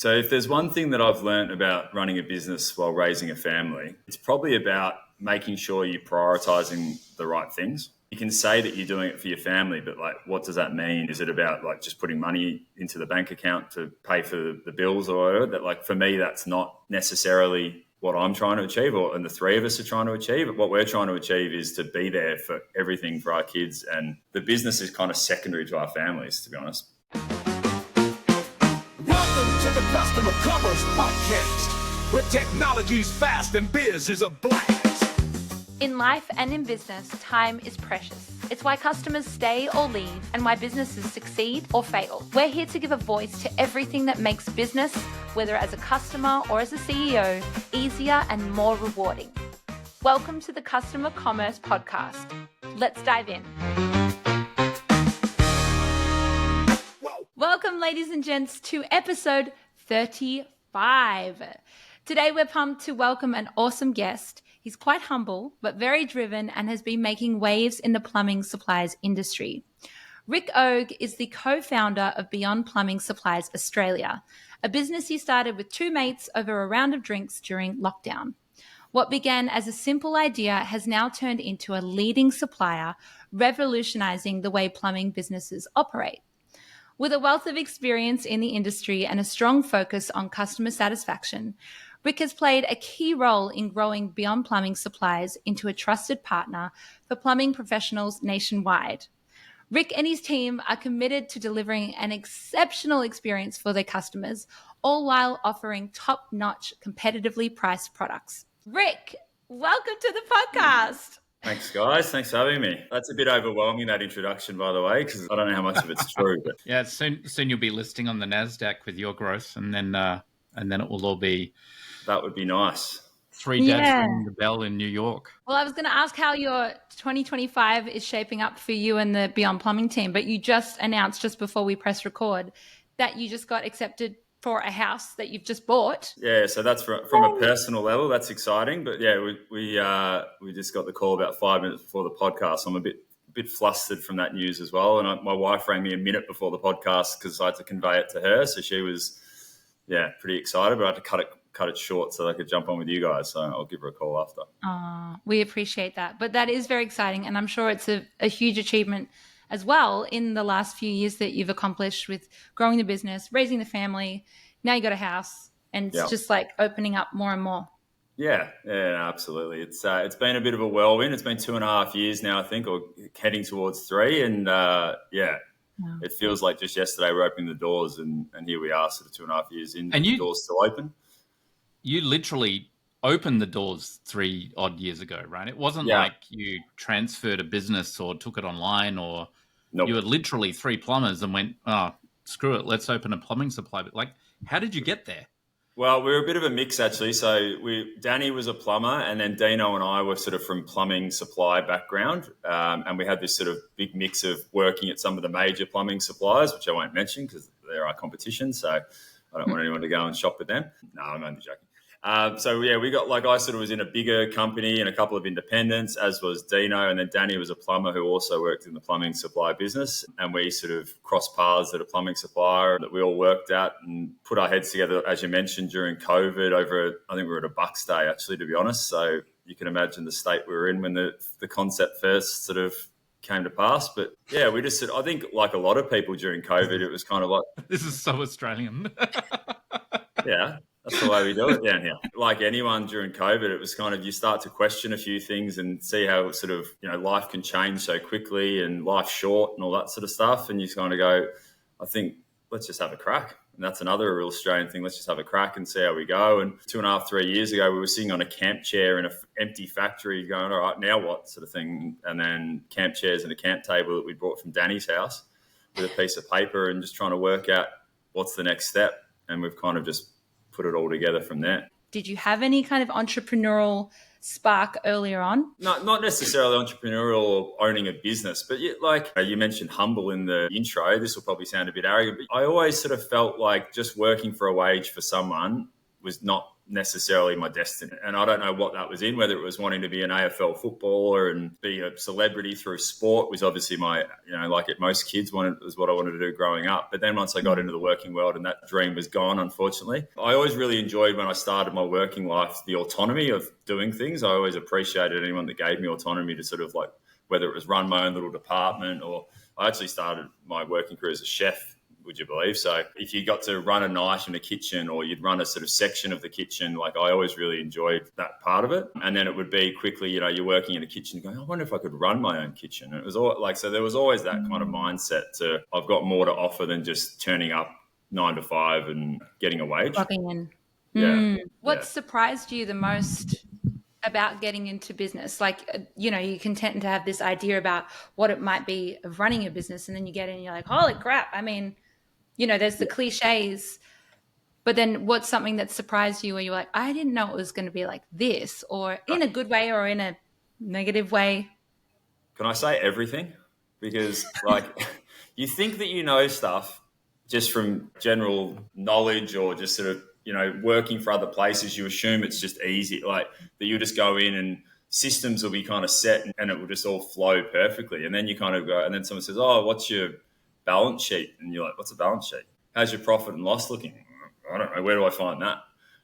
So if there's one thing that I've learned about running a business while raising a family, it's probably about making sure you're prioritizing the right things. You can say that you're doing it for your family, but like, what does that mean? Is it about like just putting money into the bank account to pay for the bills or whatever? That, like, for me, that's not necessarily what I'm trying to achieve, and the three of us are trying to achieve. What we're trying to achieve is to be there for everything for our kids, and the business is kind of secondary to our families, to be honest. Welcome to the Customer Commerce Podcast, where technology's fast and biz is a blast. In life and in business, time is precious. It's why customers stay or leave and why businesses succeed or fail. We're here to give a voice to everything that makes business, whether as a customer or as a CEO, easier and more rewarding. Welcome to the Customer Commerce Podcast. Let's dive in. Welcome, ladies and gents, to episode 35. Today, we're pumped to welcome an awesome guest. He's quite humble, but very driven and has been making waves in the plumbing supplies industry. Rick Ogge is the co-founder of Beyond Plumbing Supplies Australia, a business he started with two mates over a round of drinks during lockdown. What began as a simple idea has now turned into a leading supplier, revolutionizing the way plumbing businesses operate. With a wealth of experience in the industry and a strong focus on customer satisfaction, Rick has played a key role in growing Beyond Plumbing Supplies into a trusted partner for plumbing professionals nationwide. Rick and his team are committed to delivering an exceptional experience for their customers, all while offering top-notch, competitively priced products. Rick, welcome to the podcast. Thanks, guys. Thanks for having me. That's a bit overwhelming, that introduction, by the way, because I don't know how much of it's true. But yeah, soon you'll be listing on the NASDAQ with your growth, and then it will all be... That would be nice. Three dads ringing the bell in New York. Well, I was going to ask how your 2025 is shaping up for you and the Beyond Plumbing team, but you just announced just before we press record that you just got accepted for a house that you've just bought. Yeah, so that's from a personal level. That's exciting. But yeah, we just got the call about 5 minutes before the podcast. I'm a bit flustered from that news as well. And my wife rang me a minute before the podcast because I had to convey it to her. So she was, pretty excited, but I had to cut it short so I could jump on with you guys. So I'll give her a call after. We appreciate that. But that is very exciting. And I'm sure it's a huge achievement as well in the last few years that you've accomplished with growing the business, raising the family. Now you got a house and it's just like opening up more and more. Yeah, absolutely. It's been a bit of a whirlwind. It's been 2.5 years now, I think, or heading towards 3. And it feels like just yesterday we're opening the doors and here we are sort of 2.5 years in and the doors still open. You literally opened the doors 3 odd years ago, right? It wasn't like you transferred a business or took it online or you were literally 3 plumbers and went, oh, screw it, let's open a plumbing supply. But like, how did you get there? Well, we were a bit of a mix, actually. So Danny was a plumber and then Dino and I were sort of from plumbing supply background. And we had this sort of big mix of working at some of the major plumbing suppliers, which I won't mention because they're our competition. So I don't want anyone to go and shop with them. No, I'm only joking. We got, like, I sort of was in a bigger company and a couple of independents, as was Dino, and then Danny was a plumber who also worked in the plumbing supply business, and we sort of crossed paths at a plumbing supplier that we all worked at and put our heads together, as you mentioned, during COVID I think we were at a Bucks Day, actually, to be honest. So you can imagine the state we were in when the concept first sort of came to pass. But yeah, we just, I think, like a lot of people during COVID, it was kind of like... This is so Australian. Yeah. That's the way we do it down here. Like anyone during COVID, it was kind of, you start to question a few things and see how sort of, life can change so quickly and life's short and all that sort of stuff. And you kind of go, I think, let's just have a crack. And that's another real Australian thing. Let's just have a crack and see how we go. And 2.5, 3 years ago, we were sitting on a camp chair in an empty factory going, all right, now what, sort of thing. And then camp chairs and a camp table that we brought from Danny's house with a piece of paper and just trying to work out what's the next step. And we've kind of just put it all together from there. Did you have any kind of entrepreneurial spark earlier on? Not necessarily entrepreneurial or owning a business, but like you mentioned humble in the intro. This will probably sound a bit arrogant, but I always sort of felt like just working for a wage for someone was not necessarily my destiny. And I don't know what that was in, whether it was wanting to be an AFL footballer and be a celebrity through sport was obviously my, like it, most kids was what I wanted to do growing up. But then once I got into the working world and that dream was gone, unfortunately, I always really enjoyed when I started my working life, the autonomy of doing things. I always appreciated anyone that gave me autonomy to sort of like, whether it was run my own little department, or I actually started my working career as a chef, would you believe? So if you got to run a night in a kitchen, or you'd run a sort of section of the kitchen, like I always really enjoyed that part of it. And then it would be quickly, you're working in a kitchen going, I wonder if I could run my own kitchen. And it was all like, so there was always that kind of mindset to, I've got more to offer than just turning up 9 to 5 and getting a wage. Clocking in. Yeah. What surprised you the most about getting into business? Like, you can tend to have this idea about what it might be of running a business, and then you get in and you're like, holy crap. I mean, there's the cliches, but then what's something that surprised you where you're like, I didn't know it was going to be like this, or in a good way or in a negative way? Can I say everything? Because like you think that you know stuff just from general knowledge, or just sort of, working for other places, you assume it's just easy, like that you just go in and systems will be kind of set and it will just all flow perfectly. And then you kind of go, and then someone says, oh, what's your balance sheet? And you're like, what's a balance sheet? How's your profit and loss looking? I don't know. Where do I find that?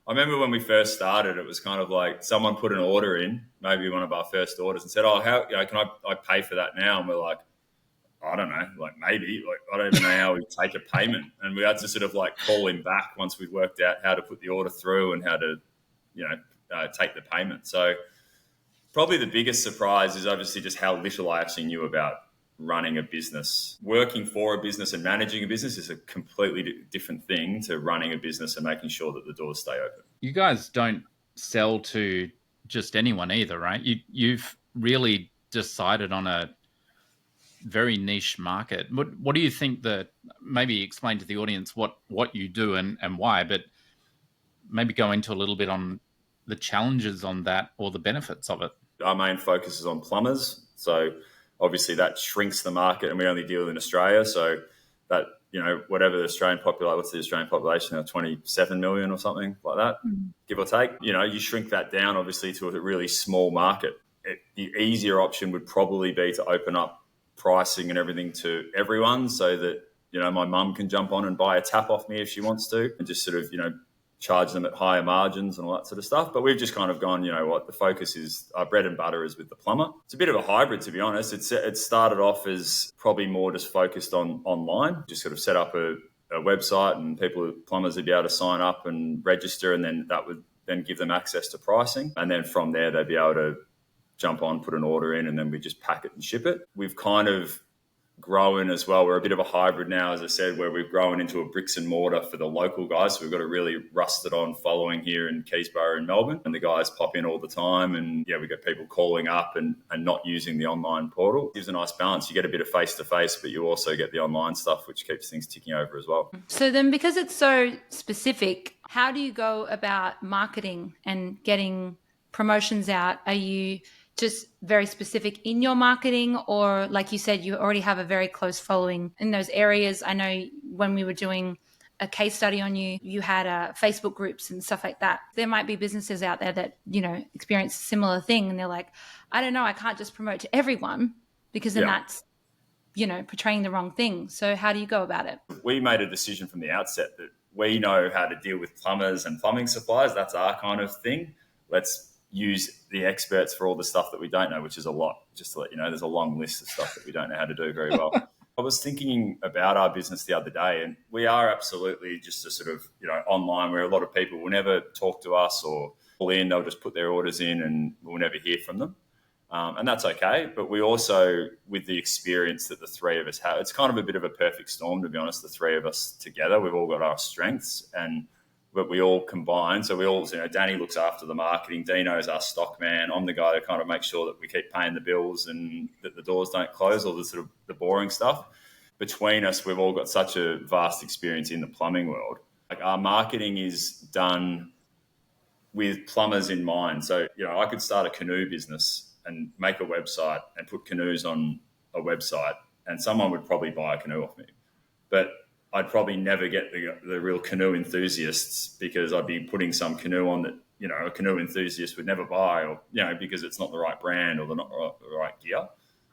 I remember when we first started, it was kind of like someone put an order in, maybe one of our first orders, and said, oh, how can I pay for that now? And we're like, I don't know, like maybe, like I don't even know how we take a payment. And we had to sort of like call him back once we'd worked out how to put the order through and how to, take the payment. So probably the biggest surprise is obviously just how little I actually knew about running a business. Working for a business and managing a business is a completely different thing to running a business and making sure that the doors stay open. You guys don't sell to just anyone either, right? You've really decided on a very niche market. What do you think maybe explain to the audience what you do and why, but maybe go into a little bit on the challenges on that or the benefits of it? Our main focus is on plumbers. So obviously that shrinks the market, and we only deal in Australia. So that, whatever the Australian population, what's the Australian population now, 27 million or something like that, give or take. You shrink that down obviously to a really small market. The easier option would probably be to open up pricing and everything to everyone, so that my mum can jump on and buy a tap off me if she wants to, and just sort of charge them at higher margins and all that sort of stuff. But we've just kind of gone, the focus is, our bread and butter is with the plumber. It's a bit of a hybrid, to be honest. It started off as probably more just focused on online, just sort of set up a website, and plumbers would be able to sign up and register, and then that would then give them access to pricing, and then from there they'd be able to jump on, put an order in, and then we just pack it and ship it. We've kind of grown as well. We're a bit of a hybrid now, as I said, where we've grown into a bricks and mortar for the local guys. So we've got a really rusted on following here in Keysborough in Melbourne, and the guys pop in all the time. And we get people calling up and not using the online portal. It gives a nice balance. You get a bit of face-to-face, but you also get the online stuff, which keeps things ticking over as well. So then, because it's so specific, how do you go about marketing and getting promotions out? Are you just very specific in your marketing, or like you said, you already have a very close following in those areas? I know when we were doing a case study on you, you had Facebook groups and stuff like that. There might be businesses out there that, experience a similar thing, and they're like, I don't know, I can't just promote to everyone, because then that's, portraying the wrong thing. So how do you go about it? We made a decision from the outset that we know how to deal with plumbers and plumbing suppliers. That's our kind of thing. Let's use the experts for all the stuff that we don't know, which is a lot. Just to let you know, there's a long list of stuff that we don't know how to do very well. I was thinking about our business the other day, and we are absolutely just a sort of, online, where a lot of people will never talk to us or call in. They'll just put their orders in and we'll never hear from them. And that's okay. But we also, with the experience that the three of us have, it's kind of a bit of a perfect storm, to be honest, the three of us together. We've all got our strengths, but we all combine. So we all, Danny looks after the marketing. Dino's our stock man. I'm the guy that kind of makes sure that we keep paying the bills and that the doors don't close, all the sort of the boring stuff. Between us, we've all got such a vast experience in the plumbing world. Like, our marketing is done with plumbers in mind. So, I could start a canoe business and make a website and put canoes on a website, and someone would probably buy a canoe off me. But I'd probably never get the real canoe enthusiasts, because I'd be putting some canoe on that, you know, a canoe enthusiast would never buy, or, you know, because it's not the right brand or the right gear.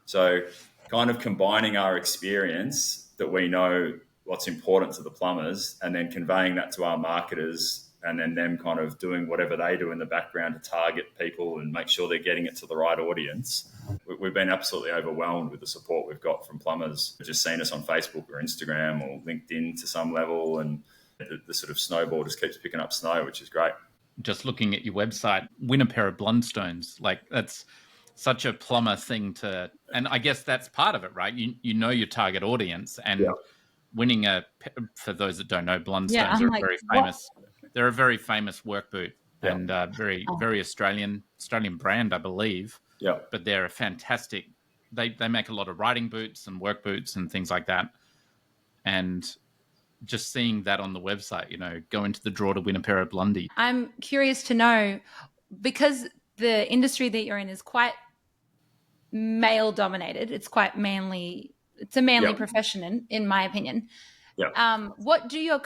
So kind of combining our experience that we know what's important to the plumbers, and then conveying that to our marketers, and then them kind of doing whatever they do in the background to target people and make sure they're getting it to the right audience. We've been absolutely overwhelmed with the support we've got from plumbers. They've just seen us on Facebook or Instagram or LinkedIn to some level, and the sort of snowball just keeps picking up snow, which is great. Just looking at your website, win a pair of Blundstones, like that's such a plumber thing to, and I guess that's part of it, right? You know your target audience, and winning for those that don't know, Blundstones are very famous. They're a very famous work boot, and very Australian brand, I believe. Yeah. But they're a fantastic. They make a lot of riding boots and work boots and things like that. And just seeing that on the website, you know, go into the draw to win a pair of Blundy. I'm curious to know, because the industry that you're in is quite male dominated. It's quite manly. It's a manly profession, in my opinion. Yeah. What do you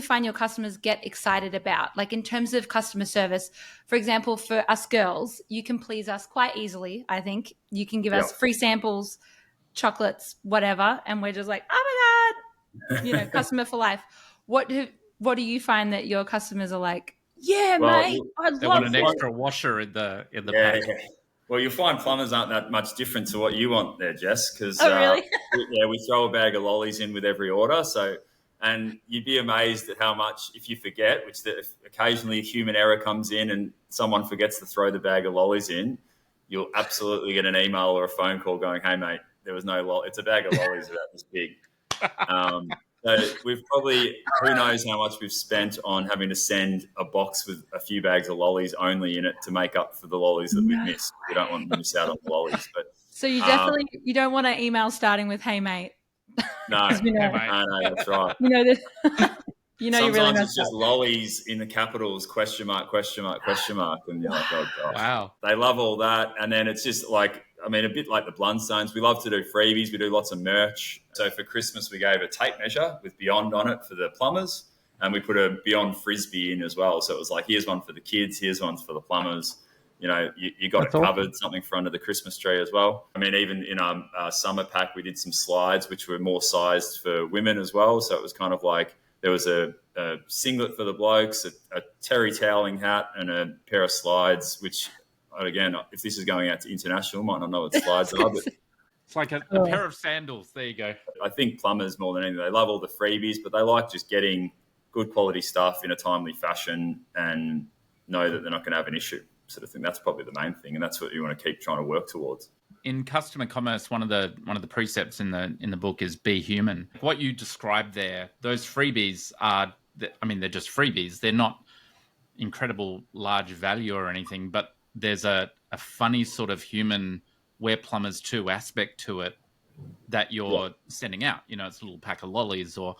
find your customers get excited about? Like in terms of customer service, for example, for us girls, you can please us quite easily. I think you can give us free samples, chocolates, whatever. And we're just like, oh my God, you know, customer for life. What do you find that your customers are like? Yeah, mate, they want an extra washer in the pack. Yeah. Well, you'll find plumbers aren't that much different to what you want there, Jess, because really? we throw a bag of lollies in with every order. So, and you'd be amazed at how much, if you forget, occasionally a human error comes in and someone forgets to throw the bag of lollies in, you'll absolutely get an email or a phone call going, "Hey, mate, there was no lolly. It's a bag of lollies about this big." So we've probably, who knows how much we've spent on having to send a box with a few bags of lollies only in it to make up for the lollies that we've missed. We don't want to miss out on the lollies. But so you definitely you don't want an email starting with "Hey, mate." No, no, that's right. You know that. You know, sometimes you really it's just lollies in the capitals, question mark, and you're like, oh gosh. Wow. They love all that, and then it's just like, I mean, a bit like the Blundstones. We love to do freebies. We do lots of merch. So for Christmas, we gave a tape measure with Beyond on it for the plumbers, and we put a Beyond Frisbee in as well. So it was like, here's one for the kids, here's one for the plumbers. You know, you got That's it covered, awesome. Something for under the Christmas tree as well. I mean, even in our summer pack, we did some slides, which were more sized for women as well. So it was kind of like, there was a singlet for the blokes, a terry toweling hat, and a pair of slides, which, again, if this is going out to international, might not know what slides are, but it's like a pair of sandals. There you go. I think plumbers, more than anything, they love all the freebies, but they like just getting good quality stuff in a timely fashion and know that they're not going to have an issue, sort of thing. That's probably the main thing, and that's what you want to keep trying to work towards. In customer commerce, one of the precepts in the book is be human. What you described there, those freebies are, I mean, they're just freebies. They're not incredible large value or anything, but there's a funny sort of human We're Plumbers Too aspect to it that you're sending out. You know, it's a little pack of lollies, or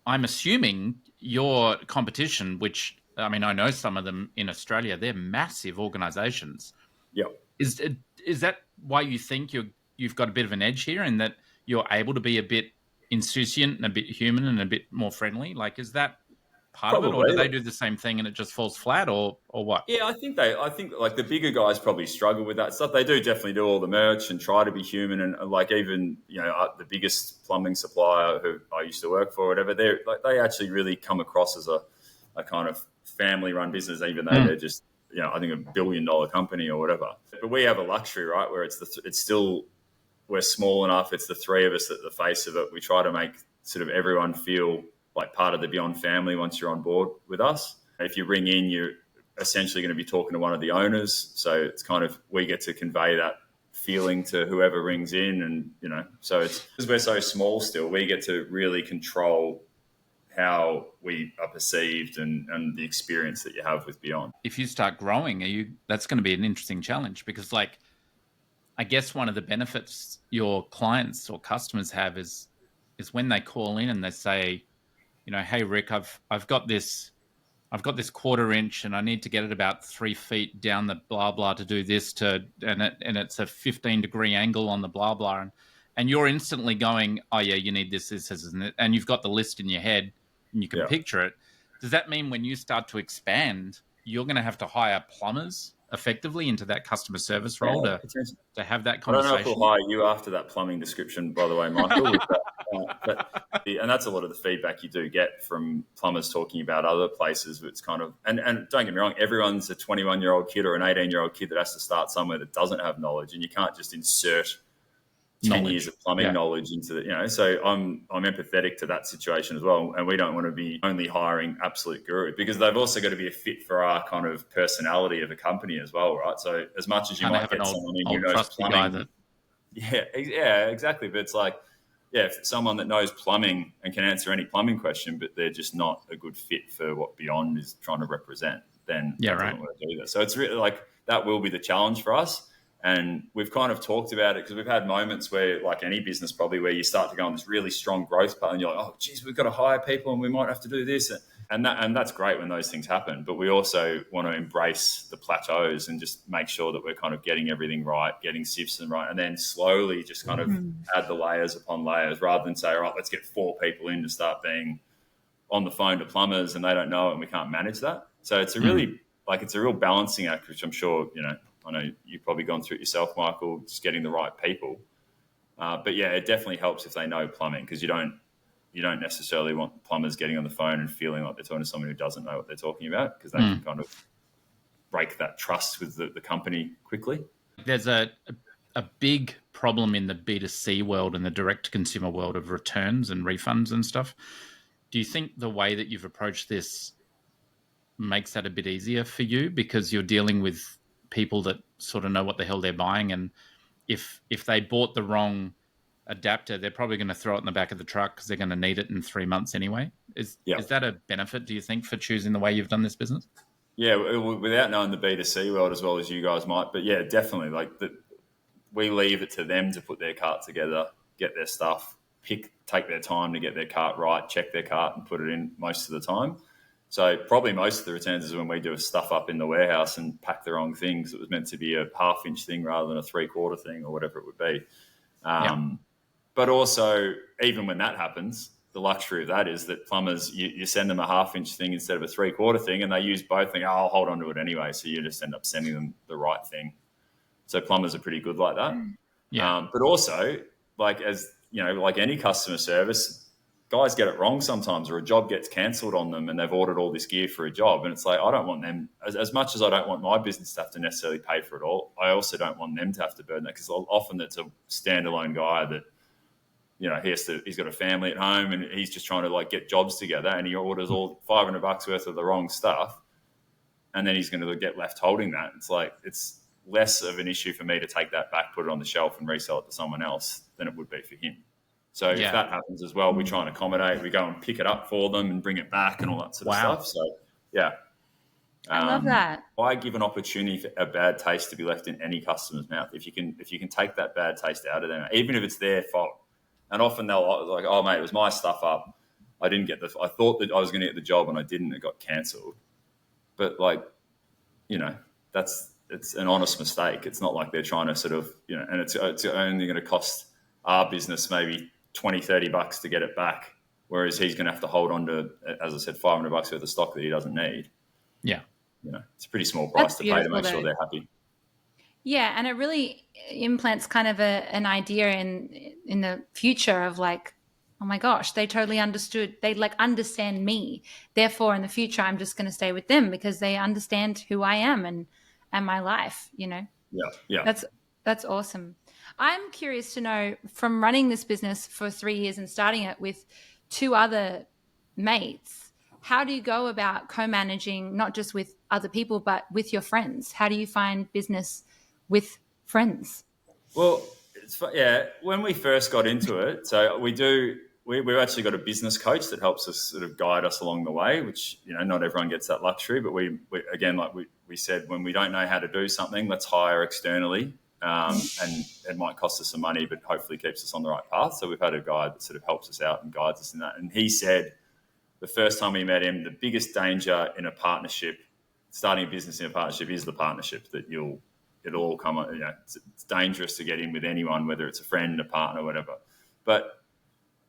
I'm assuming your competition, which, I mean, I know some of them in Australia, they're massive organizations. Yeah. Is that why you think you've got a bit of an edge here, and that you're able to be a bit insouciant and a bit human and a bit more friendly? Like, is that part of it, or do they do the same thing and it just falls flat, or what? Yeah, I think like the bigger guys probably struggle with that stuff. They do definitely do all the merch and try to be human, and like even, you know, the biggest plumbing supplier who I used to work for, or whatever, they actually really come across as a kind of family run business, even though they're just, you know, I think $1 billion company or whatever. But we have a luxury, right, where it's still, we're small enough. It's the three of us at the face of it. We try to make sort of everyone feel like part of the Beyond family once you're on board with us. If you ring in, you're essentially going to be talking to one of the owners. So it's kind of, we get to convey that feeling to whoever rings in. And, you know, so it's, because we're so small still, we get to really control how we are perceived and the experience that you have with Beyond. If you start growing, that's going to be an interesting challenge, because, like, I guess one of the benefits your clients or customers have is when they call in and they say, you know, hey Rick, I've got this 1/4 inch and I need to get it about 3 feet down the blah blah to do this and it's a 15-degree angle on the blah blah, and you're instantly going, oh yeah, you need this, and you've got the list in your head and you can picture it. Does that mean when you start to expand, you're going to have to hire plumbers effectively into that customer service role to have that conversation? I don't know if we'll hire you after that plumbing description, by the way, Michael. And that's a lot of the feedback you do get from plumbers talking about other places. It's kind of, and don't get me wrong, everyone's a 21-year-old kid or an 18-year-old kid that has to start somewhere that doesn't have knowledge, and you can't just insert 10 years of plumbing knowledge into the, so I'm empathetic to that situation as well. And we don't want to be only hiring absolute guru, because they've also got to be a fit for our kind of personality of a company as well, right? So as much as you might get someone in who knows plumbing, exactly. But it's like, if someone that knows plumbing and can answer any plumbing question, but they're just not a good fit for what Beyond is trying to represent, then they don't want to do that. So it's really like that will be the challenge for us. And we've kind of talked about it because we've had moments where, like any business probably, where you start to go on this really strong growth path and you're like, oh, geez, we've got to hire people and we might have to do this. And that's great when those things happen. But we also want to embrace the plateaus and just make sure that we're kind of getting everything right, getting systems right, and then slowly just kind of add the layers upon layers, rather than say, all right, let's get 4 people in to start being on the phone to plumbers and they don't know it and we can't manage that. So it's a really, it's a real balancing act, which I'm sure, I know you've probably gone through it yourself, Michael, just getting the right people. But yeah, it definitely helps if they know plumbing, because you don't necessarily want plumbers getting on the phone and feeling like they're talking to someone who doesn't know what they're talking about, because they can kind of break that trust with the company quickly. There's a big problem in the B2C world and the direct-to-consumer world of returns and refunds and stuff. Do you think the way that you've approached this makes that a bit easier for you, because you're dealing with people that sort of know what the hell they're buying, and if they bought the wrong adapter, they're probably going to throw it in the back of the truck because they're going to need it in 3 months anyway? Is that a benefit, do you think, for choosing the way you've done this business? Yeah, without knowing the B2C world as well as you guys might, but yeah, definitely. We leave it to them to put their cart together, get their stuff, take their time to get their cart right, check their cart and put it in most of the time. So probably most of the returns is when we do stuff up in the warehouse and pack the wrong things. It was meant to be a 1/2-inch thing rather than a 3/4 thing or whatever it would be. But also, even when that happens, the luxury of that is that plumbers, you send them a 1/2-inch thing instead of a 3/4 thing, and they use both things. I'll hold on to it anyway. So you just end up sending them the right thing. So plumbers are pretty good like that. But also, like any customer service, guys get it wrong sometimes, or a job gets cancelled on them and they've ordered all this gear for a job. And it's like, I don't want them, as much as I don't want my business to have to necessarily pay for it all, I also don't want them to have to burden that, because often it's a standalone guy that, he's got a family at home and he's just trying to get jobs together, and he orders all $500 worth of the wrong stuff. And then he's going to get left holding that. It's like, it's less of an issue for me to take that back, put it on the shelf and resell it to someone else than it would be for him. So if that happens as well, we try and accommodate. We go and pick it up for them and bring it back and all that sort of stuff. So, yeah. I love that. Why give an opportunity for a bad taste to be left in any customer's mouth? If you can take that bad taste out of them, even if it's their fault. And often they'll like, oh, mate, it was my stuff up. I thought that I was going to get the job and I didn't. It got cancelled. But it's an honest mistake. It's not like they're trying to sort of, and it's only going to cost our business maybe $20-$30 to get it back, whereas he's going to have to hold on to, as I said, $500 worth of stock that he doesn't need. It's a pretty small price to pay to make sure they're happy. Yeah, and it really implants kind of an idea in the future of like, oh my gosh, they totally understood. They understand me. Therefore, in the future, I'm just going to stay with them because they understand who I am and my life. Yeah. That's awesome. I'm curious to know, from running this business for 3 years and starting it with 2 other mates, how do you go about co-managing, not just with other people, but with your friends? How do you find business with friends? Well, when we first got into it, so we've actually got a business coach that helps us sort of guide us along the way, which, not everyone gets that luxury, but we again, like we said, when we don't know how to do something, let's hire externally. And it might cost us some money, but hopefully keeps us on the right path. So we've had a guy that sort of helps us out and guides us in that. And he said the first time we met him, the biggest danger in a partnership, starting a business in a partnership, is the partnership, that you'll it'll all come, it's dangerous to get in with anyone, whether it's a friend, a partner, whatever. But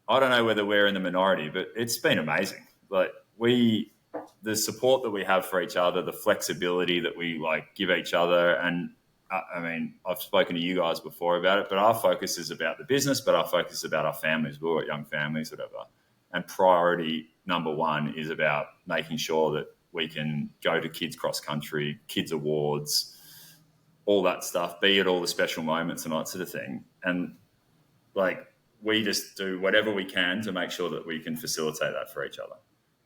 I don't know whether we're in the minority, but it's been amazing. Like the support that we have for each other, the flexibility that we like give each other. And I mean, I've spoken to you guys before about it, but our focus is about the business, but our focus is about our families. We've got young families, whatever. And priority number one is about making sure that we can go to kids cross country, kids awards, all that stuff, be at all the special moments and that sort of thing. And like, we just do whatever we can to make sure that we can facilitate that for each other.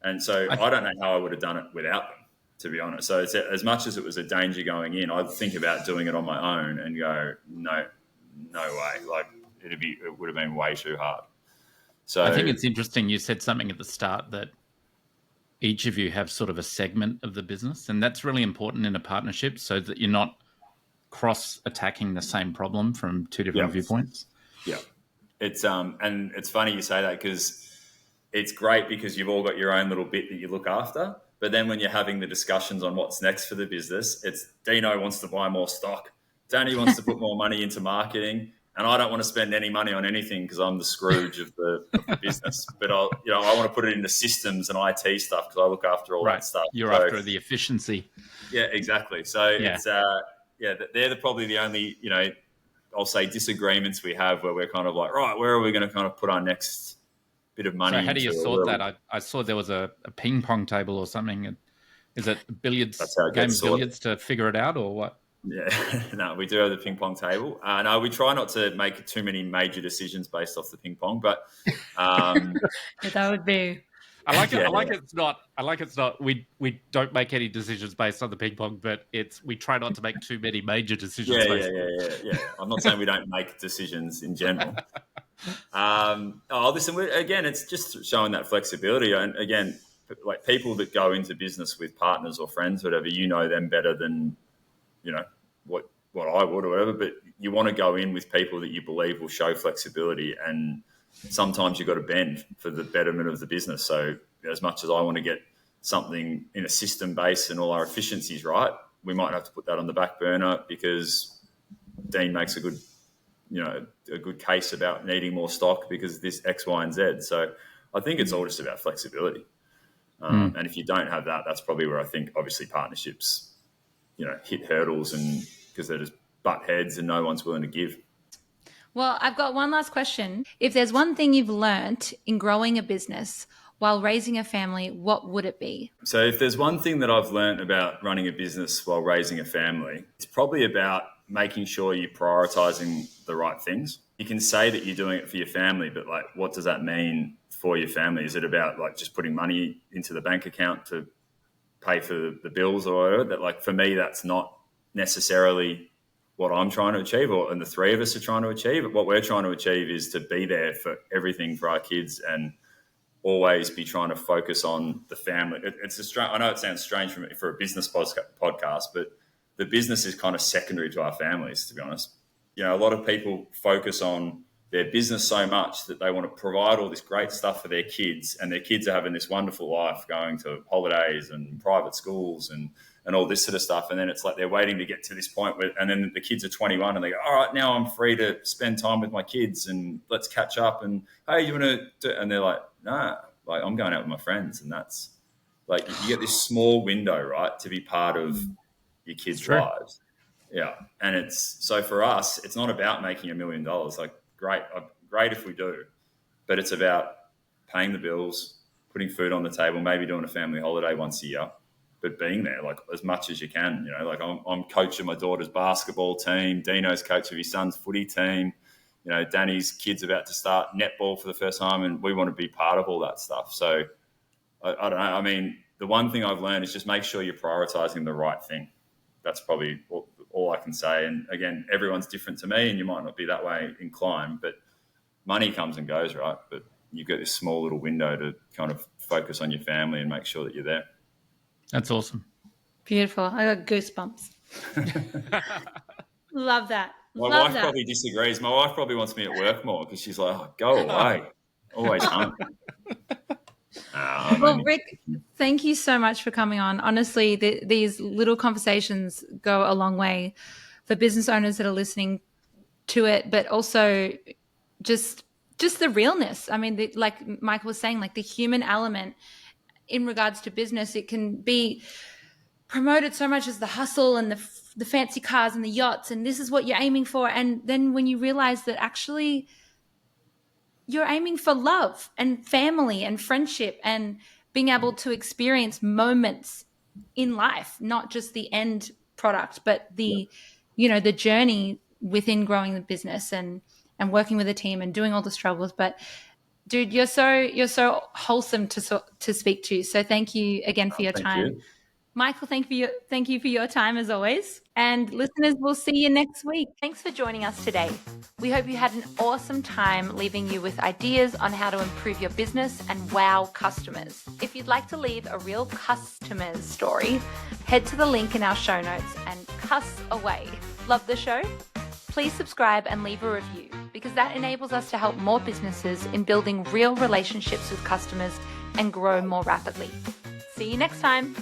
And so I don't know how I would have done it without them, to be honest. So it's, as much as it was a danger going in, I'd think about doing it on my own and go, no way. Like it would have been way too hard. So I think it's interesting. You said something at the start that each of you have sort of a segment of the business, and that's really important in a partnership so that you're not cross-attacking the same problem from two different viewpoints. Yeah. It's and it's funny you say that, because it's great because you've all got your own little bit that you look after. But then when you're having the discussions on what's next for the business, it's Dino wants to buy more stock. Danny wants to put more money into marketing. And I don't want to spend any money on anything because I'm the Scrooge of the business. But I want to put it into systems and IT stuff because I look after all that stuff. You're after the efficiency. Yeah, exactly. So it's they're probably the only, I'll say disagreements we have where we're kind of like, right, where are we going to kind of put our next bit of money? So how do you sort that? I saw there was a ping pong table or something. Is it billiards? That's how it gets sorted. Billiards to figure it out, or what? Yeah, no, we do have the ping pong table. No, we try not to make too many major decisions based off the ping pong, but that would be. I like it. It's not. We don't make any decisions based on the ping pong, but we try not to make too many major decisions. Yeah. I'm not saying we don't make decisions in general. Listen, it's just showing that flexibility, and again, like people that go into business with partners or friends, whatever, them better than what I would or whatever, but you want to go in with people that you believe will show flexibility, and sometimes you've got to bend for the betterment of the business. So as much as I want to get something in a system base and all our efficiencies right, we might have to put that on the back burner because Dean makes a good case about needing more stock because this X, Y, and Z. So I think it's all just about flexibility. And if you don't have that, that's probably where I think obviously partnerships hit hurdles, and because they're just butt heads and no one's willing to give. Well, I've got one last question. If there's one thing you've learnt in growing a business while raising a family, what would it be? So if there's one thing that I've learnt about running a business while raising a family, it's probably about making sure you're prioritizing the right things. You can say that you're doing it for your family, but like, what does that mean for your family? Is it about like just putting money into the bank account to pay for the bills or whatever? That, like, for me, that's not necessarily what I'm trying to achieve, and the three of us are trying to achieve. But what we're trying to achieve is to be there for everything for our kids and always be trying to focus on the family. I know it sounds strange for a business podcast, but the business is kind of secondary to our families, to be honest. A lot of people focus on their business so much that they want to provide all this great stuff for their kids, and their kids are having this wonderful life going to holidays and private schools and all this sort of stuff. And then it's like they're waiting to get to this point and then the kids are 21 and they go, all right, now I'm free to spend time with my kids and let's catch up. And hey, you want to do? And they're like, nah, like I'm going out with my friends. And that's like, you get this small window, right, to be part of your kids' lives. Yeah. And so for us, it's not about making $1 million. Like, great if we do, but it's about paying the bills, putting food on the table, maybe doing a family holiday once a year, but being there like as much as you can. Like I'm coach of my daughter's basketball team, Dino's coach of his son's footy team, Danny's kid's about to start netball for the first time, and we want to be part of all that stuff. So I don't know. I mean, the one thing I've learned is just make sure you're prioritizing the right thing. That's probably all I can say. And again, everyone's different to me, and you might not be that way inclined, but money comes and goes, right? But you've got this small little window to kind of focus on your family and make sure that you're there. That's awesome. Beautiful. I got goosebumps. Love that. My wife probably disagrees. My wife probably wants me at work more because she's like, oh, go away. Always home. Well, Rick, thank you so much for coming on. Honestly, these little conversations go a long way for business owners that are listening to it, but also just the realness. I mean, like Michael was saying, like the human element in regards to business, it can be promoted so much as the hustle and the fancy cars and the yachts, and this is what you're aiming for. And then when you realize that actually you're aiming for love and family and friendship and being able to experience moments in life, not just the end product, but the journey within growing the business and working with a team and doing all the struggles. But dude, you're so wholesome to speak to. So thank you again for your time. You. Michael, thank you for your time as always. And listeners, we'll see you next week. Thanks for joining us today. We hope you had an awesome time, leaving you with ideas on how to improve your business and wow customers. If you'd like to leave a real customer's story, head to the link in our show notes and cuss away. Love the show? Please subscribe and leave a review, because that enables us to help more businesses in building real relationships with customers and grow more rapidly. See you next time.